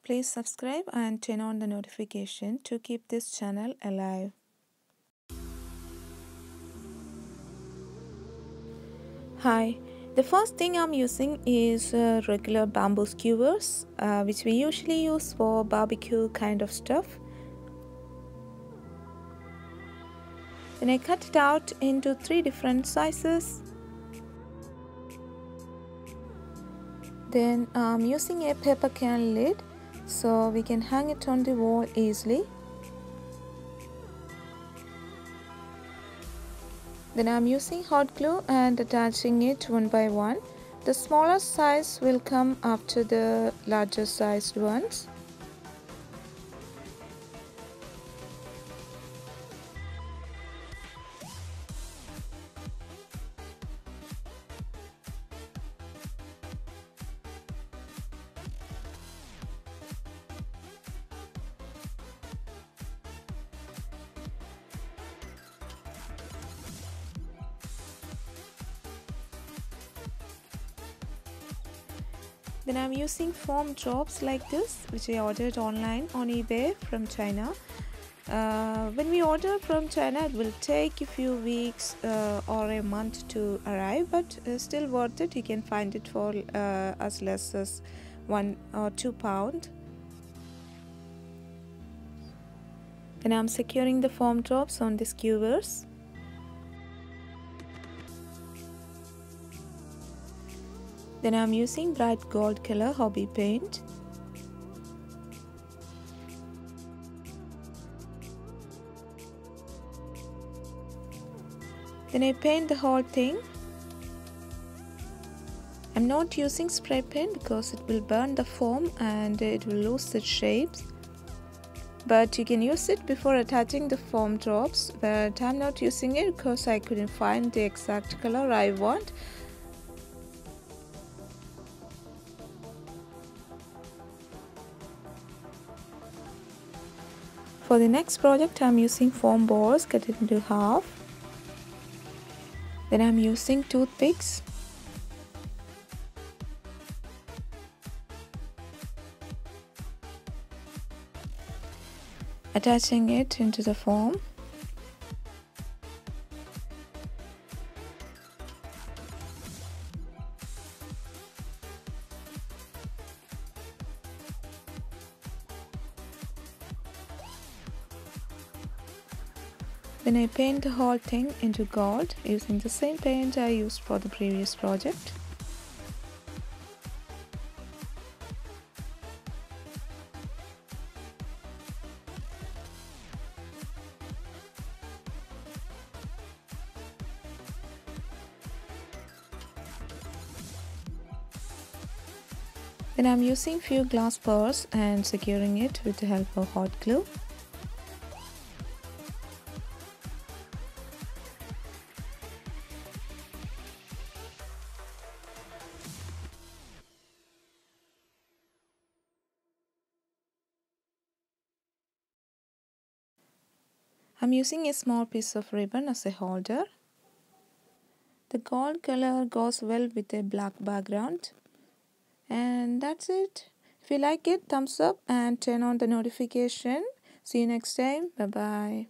Please subscribe and turn on the notification to keep this channel alive. Hi, the first thing I'm using is regular bamboo skewers, which we usually use for barbecue kind of stuff. Then I cut it out into 3 different sizes. Then I'm using a paper can lid so we can hang it on the wall easily. Then I'm using hot glue and attaching it one by one. The smaller size will come after the larger sized ones. Then I'm using foam drops like this, which I ordered online on eBay from China. When we order from China, it will take a few weeks or a month to arrive, but still worth it. You can find it for as less as 1 or 2 pounds. Then I'm securing the foam drops on the skewers. Then I'm using bright gold color hobby paint. Then I paint the whole thing. I'm not using spray paint because it will burn the foam and it will lose its shapes. But you can use it before attaching the foam drops, but I'm not using it because I couldn't find the exact color I want. For the next project, I'm using foam balls cut it into half. Then I'm using toothpicks. Attaching it into the foam. Then I paint the whole thing into gold using the same paint I used for the previous project. Then I'm using few glass bars and securing it with the help of hot glue. I'm using a small piece of ribbon as a holder. The gold color goes well with a black background. And that's it. If you like it, thumbs up and turn on the notification. See you next time. Bye bye.